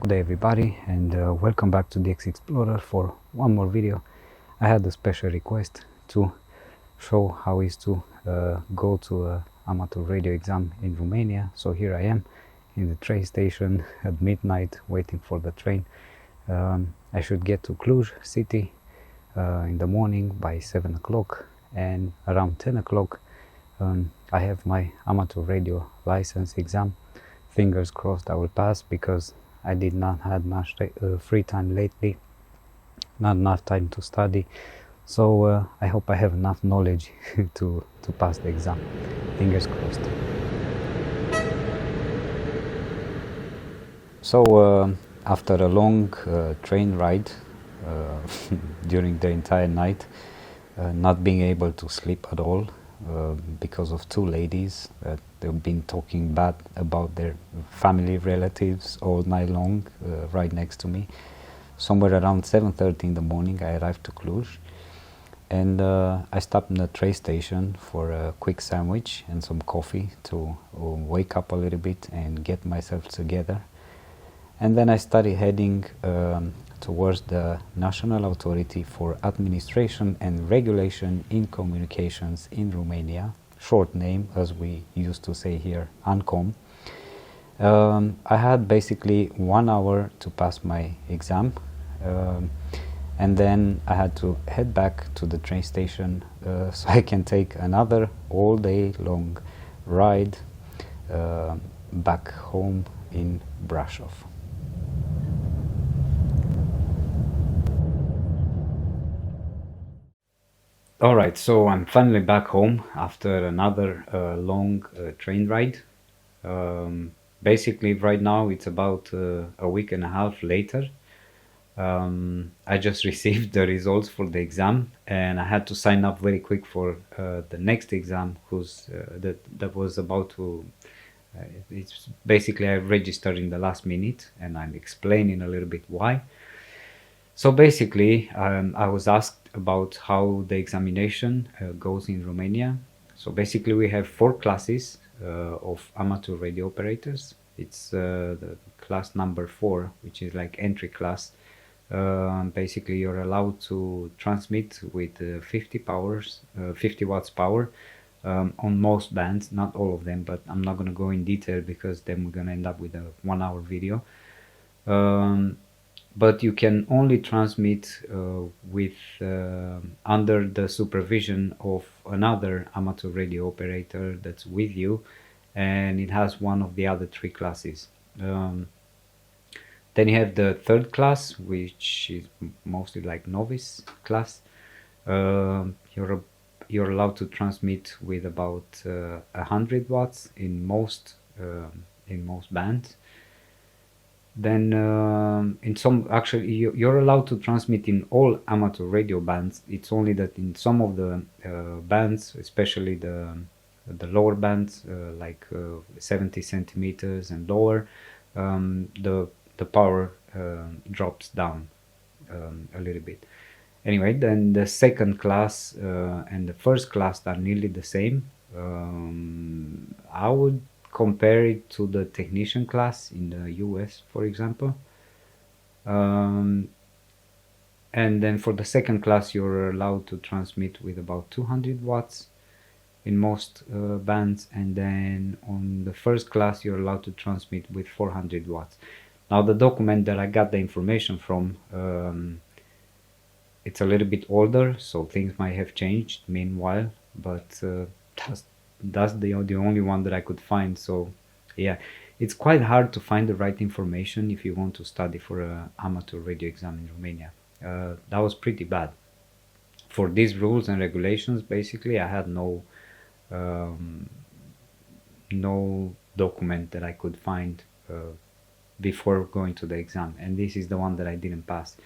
Good day everybody, and welcome back to DX Explorer for one more video. I had a special request to show how is to go to a amateur radio exam in Romania. So here I am in the train station at midnight waiting for the train. I should get to Cluj city in the morning by 7 o'clock, and around 10 o'clock I have my amateur radio license exam. Fingers crossed I will pass, because I did not have much free time lately, not enough time to study, so I hope I have enough knowledge to pass the exam. Fingers crossed. So after a long train ride during the entire night, not being able to sleep at all because of two ladies that they've been talking bad about their family relatives all night long right next to me. Somewhere around 7:30 in the morning I arrived to Cluj, and I stopped in the train station for a quick sandwich and some coffee to wake up a little bit and get myself together. And then I started heading towards the National Authority for Administration and Regulation in Communications in Romania, short name as we used to say here, ANCOM. I had basically 1 hour to pass my exam, and then I had to head back to the train station so I can take another all day long ride back home in Brasov. Alright, so I'm finally back home after another long train ride. Basically right now it's about a week and a half later. I just received the results for the exam, and I had to sign up very quick for the next exam that was about to it's basically I registered in the last minute, and I'm explaining a little bit why. So basically, I was asked about how the examination goes in Romania. So basically, we have 4 classes of amateur radio operators. It's the class number 4, which is like entry class. Basically, you're allowed to transmit with 50 watts power on most bands, not all of them, but I'm not going to go in detail because then we're going to end up with a 1-hour video. But you can only transmit with under the supervision of another amateur radio operator that's with you, and it has one of the other 3 classes. Then you have the 3rd class, which is mostly like novice class. You're allowed to transmit with about 100 watts in most bands. Then in some, actually you're allowed to transmit in all amateur radio bands. It's only that in some of the bands, especially the lower bands, like 70 centimeters and lower, the power drops down a little bit. Anyway, then the 2nd class and the 1st class are nearly the same. I would compare it to the technician class in the US, for example. And then for the 2nd class, you're allowed to transmit with about 200 watts in most bands, and then on the 1st class you're allowed to transmit with 400 watts. Now the document that I got the information from, it's a little bit older, so things might have changed meanwhile, but that's the only one that I could find. So yeah, it's quite hard to find the right information if you want to study for an amateur radio exam in Romania. That was pretty bad. For these rules and regulations, basically I had no document that I could find before going to the exam, and this is the one that I didn't pass.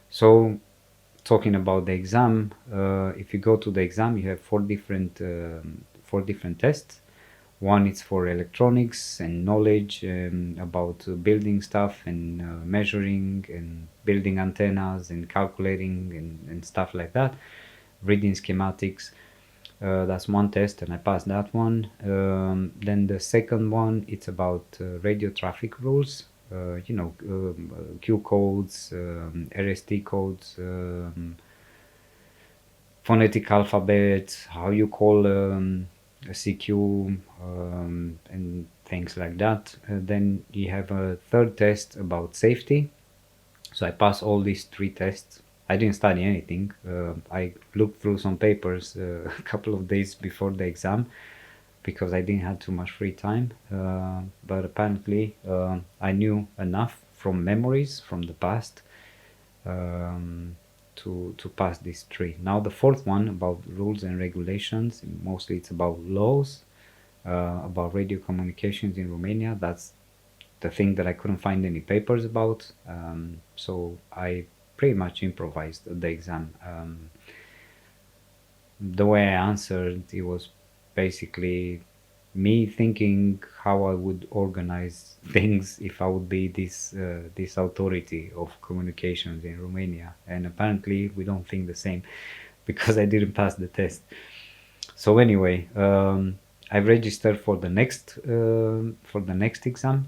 So talking about the exam, if you go to the exam, you have 4 different tests. One is for electronics and knowledge about building stuff and measuring and building antennas and calculating and stuff like that, reading schematics. That's one test, and I passed that one. Then the second one, it's about radio traffic rules. Q codes, RST codes, phonetic alphabet, how you call a CQ, and things like that. Then you have a third test about safety. So I passed all these three tests. I didn't study anything. I looked through some papers a couple of days before the exam because I didn't have too much free time. But apparently, I knew enough from memories from the past to pass these three. Now the fourth one about rules and regulations. Mostly it's about laws, about radio communications in Romania. That's the thing that I couldn't find any papers about. So I pretty much improvised the exam. The way I answered, it was basically me thinking how I would organize things if I would be this authority of communications in Romania. And apparently we don't think the same because I didn't pass the test. So anyway, I've registered for the next exam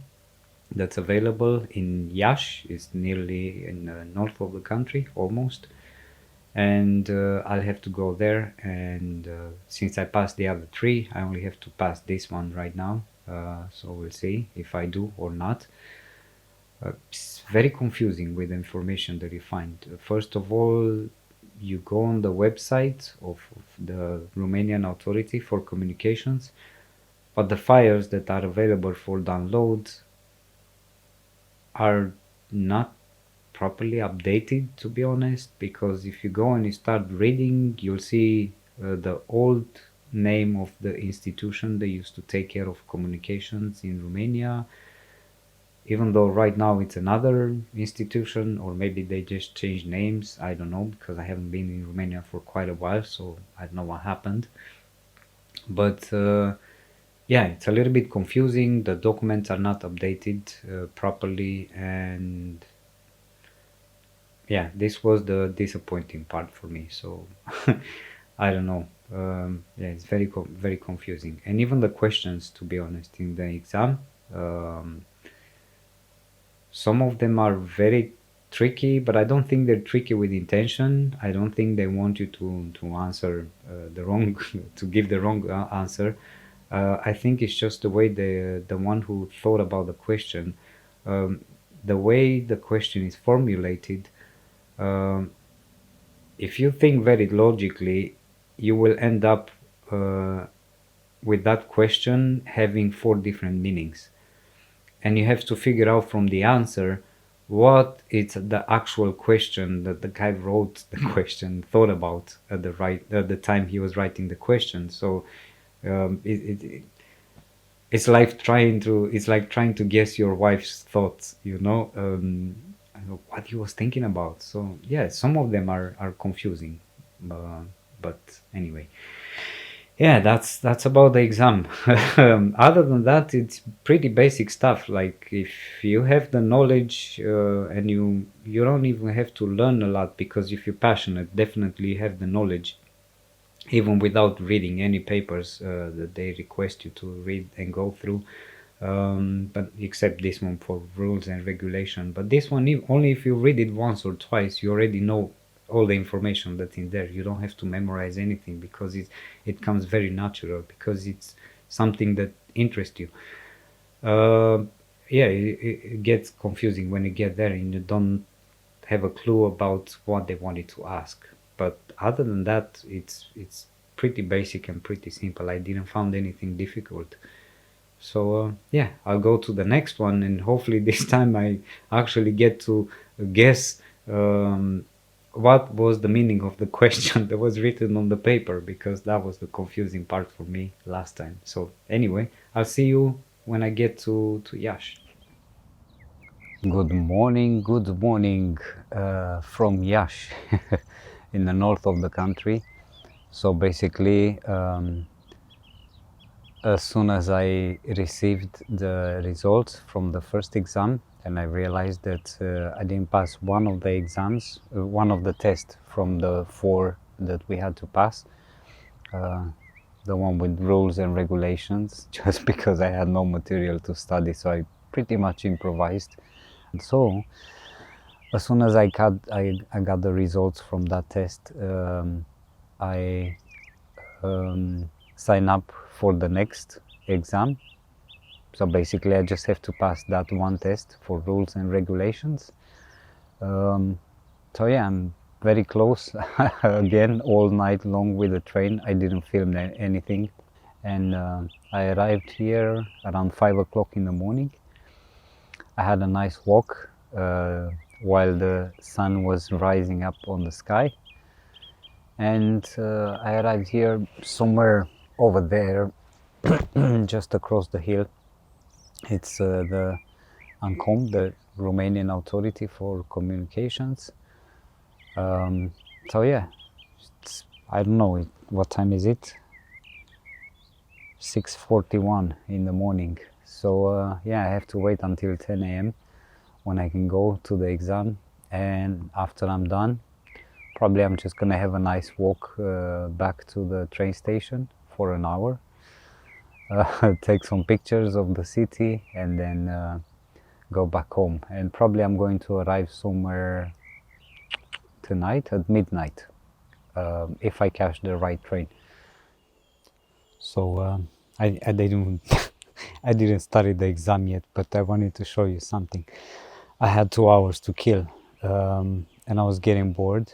that's available in Iași. It's nearly in the north of the country, almost. And I'll have to go there, and since I passed the other three, I only have to pass this one right now, so we'll see if I do or not. It's very confusing with the information that you find. First of all, you go on the website of the Romanian Authority for Communications, but the files that are available for download are not properly updated, to be honest, because if you go and you start reading, you'll see the old name of the institution that used to take care of communications in Romania, even though right now it's another institution, or maybe they just changed names. I don't know, because I haven't been in Romania for quite a while, so I don't know what happened. But yeah, it's a little bit confusing. The documents are not updated properly, and yeah, this was the disappointing part for me. So I don't know. Yeah, it's very confusing, and even the questions, to be honest, in the exam, some of them are very tricky, but I don't think they're tricky with intention. I don't think they want you to answer the wrong to give the wrong answer. I think it's just the way the one who thought about the question, the way the question is formulated. If you think very logically, you will end up with that question having four different meanings, and you have to figure out from the answer what is the actual question that the guy wrote the question thought about at the time he was writing the question. So it's like trying to guess your wife's thoughts, what he was thinking about. So yeah, some of them are confusing, but anyway, yeah, that's about the exam. Other than that, it's pretty basic stuff. Like if you have the knowledge, and you don't even have to learn a lot, because if you're passionate, definitely you have the knowledge even without reading any papers that they request you to read and go through. But except this one for rules and regulation. But this one, only if you read it once or twice, you already know all the information that's in there. You don't have to memorize anything, because it comes very natural, because it's something that interests you. Yeah, it gets confusing when you get there and you don't have a clue about what they wanted to ask. But other than that, it's pretty basic and pretty simple. I didn't find anything difficult. So yeah, I'll go to the next one, and hopefully this time I actually get to guess what was the meaning of the question that was written on the paper, because that was the confusing part for me last time. So anyway, I'll see you when I get to Iași. Good morning from Iași in the north of the country. So basically, as soon as I received the results from the first exam, and I realized that I didn't pass one of the exams, one of the tests from the four that we had to pass, the one with rules and regulations, just because I had no material to study, so I pretty much improvised. And so as soon as I got the results from that test, I sign up for the next exam. So basically I just have to pass that one test for rules and regulations. So yeah, I'm very close. Again, all night long with the train. I didn't film anything. And I arrived here around 5 o'clock in the morning. I had a nice walk while the sun was rising up on the sky. And I arrived here somewhere over there, just across the hill. It's the ANCOM, the Romanian Authority for Communications. So yeah, I don't know, what time is it? 6:41 in the morning. So yeah, I have to wait until 10 a.m. when I can go to the exam. And after I'm done, probably I'm just gonna have a nice walk back to the train station for an hour. Take some pictures of the city and then go back home. And probably I'm going to arrive somewhere tonight at midnight if I catch the right train. So I didn't I didn't study the exam yet, but I wanted to show you something. I had 2 hours to kill, and I was getting bored.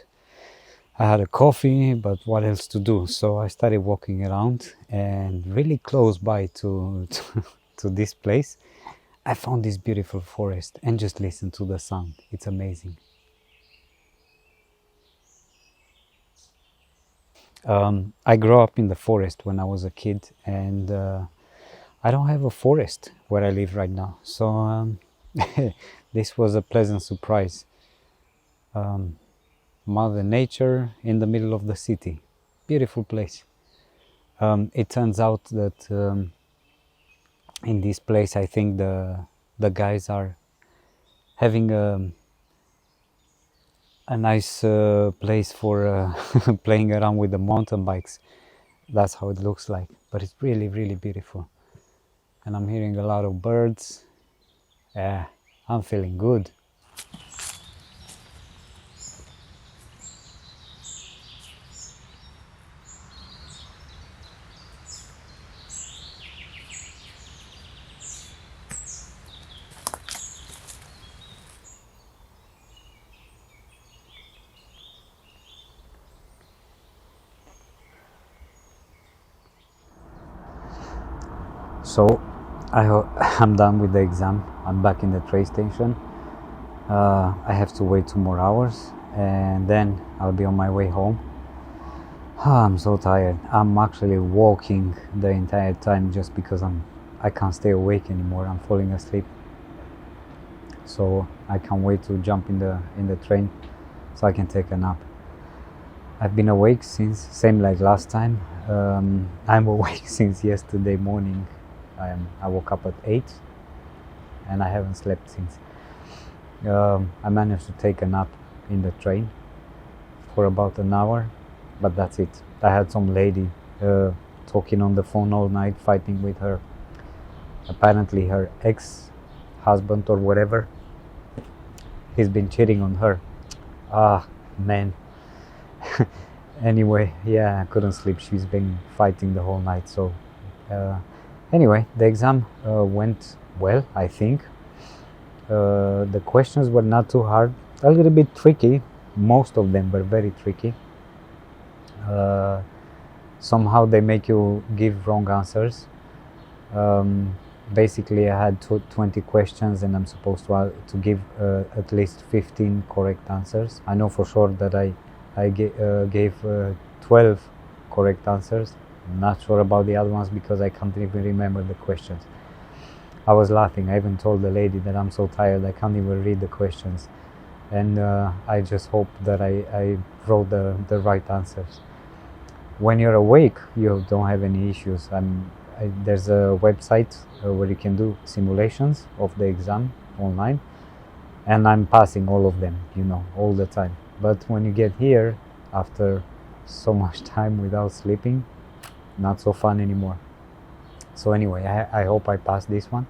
I had a coffee, but what else to do? So I started walking around, and really close by to this place, I found this beautiful forest, and just listen to the sound. It's amazing. I grew up in the forest when I was a kid, and I don't have a forest where I live right now. So this was a pleasant surprise. Mother Nature in the middle of the city. Beautiful place. It turns out that in this place, I think the guys are having a nice place for playing around with the mountain bikes. That's how it looks like, but it's really, really beautiful. And I'm hearing a lot of birds. I'm feeling good. So I'm done with the exam. I'm back in the train station. I have to wait 2 more hours and then I'll be on my way home. I'm so tired. I'm actually walking the entire time just because I can't stay awake anymore. I'm falling asleep. So I can't wait to jump in the train so I can take a nap. I've been awake since, same like last time. I'm awake since yesterday morning. I woke up at 8 and I haven't slept since. I managed to take a nap in the train for about an hour, but that's it. I had some lady talking on the phone all night, fighting with her, apparently her ex-husband or whatever. He's been cheating on her. Man. Anyway, yeah, I couldn't sleep. She's been fighting the whole night. So anyway, the exam went well, I think. The questions were not too hard, a little bit tricky. Most of them were very tricky. Somehow they make you give wrong answers. Basically, I had 20 questions and I'm supposed to give at least 15 correct answers. I know for sure that I gave 12 correct answers. I'm not sure about the other ones because I can't even remember the questions. I was laughing. I even told the lady that I'm so tired I can't even read the questions. And I just hope that I wrote the right answers. When you're awake, you don't have any issues. There's a website where you can do simulations of the exam online, and I'm passing all of them, all the time. But when you get here, after so much time without sleeping, not so fun anymore. So anyway, I hope I pass this one.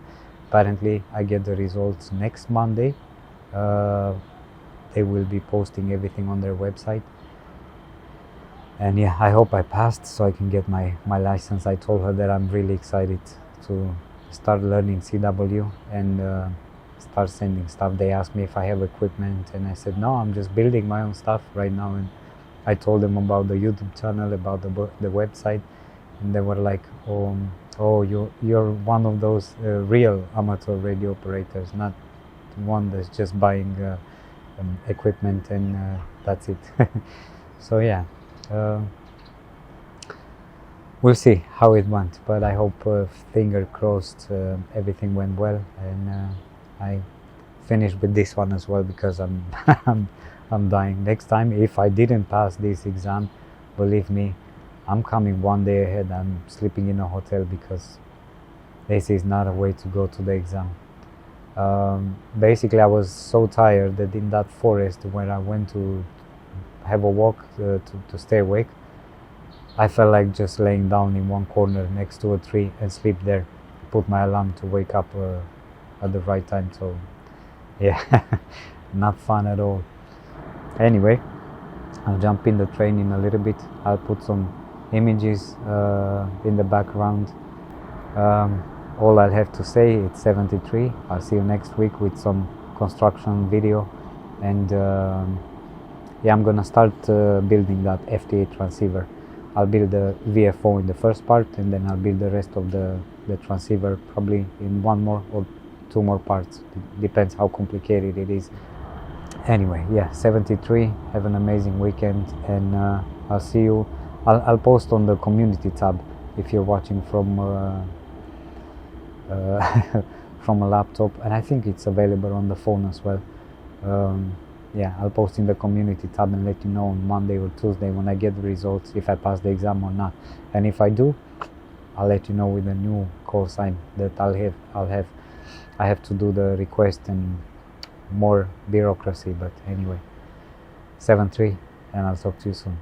apparently I get the results next Monday. They will be posting everything on their website. And yeah, I hope I passed so I can get my license. I told her that I'm really excited to start learning CW and start sending stuff. They asked me if I have equipment, and I said no, I'm just building my own stuff right now. And I told them about the YouTube channel, about the website, and they were like, oh, you're one of those real amateur radio operators, not one that's just buying equipment and that's it. So yeah, we'll see how it went, but I hope, finger crossed, everything went well, and I finished with this one as well, because I'm I'm dying. Next time, if I didn't pass this exam, believe me, I'm coming one day ahead. I'm sleeping in a hotel, because this is not a way to go to the exam. Basically, I was so tired that in that forest when I went to have a walk to stay awake, I felt like just laying down in one corner next to a tree and sleep there. Put my alarm to wake up at the right time. So yeah, not fun at all. Anyway, I'll jump in the train in a little bit. I'll put some images in the background. All I'll have to say, it's 73. I'll see you next week with some construction video, and yeah, I'm gonna start building that FT8 transceiver. I'll build the VFO in the first part, and then I'll build the rest of the transceiver probably in one more or two more parts. It depends how complicated it is. Anyway, yeah, 73. Have an amazing weekend, and I'll see you. I'll post on the community tab if you're watching from from a laptop, and I think it's available on the phone as well. Yeah, I'll post in the community tab and let you know on Monday or Tuesday when I get the results, if I pass the exam or not. And if I do, I'll let you know with a new call sign that I have to do the request and more bureaucracy. But anyway, 7-3, and I'll talk to you soon.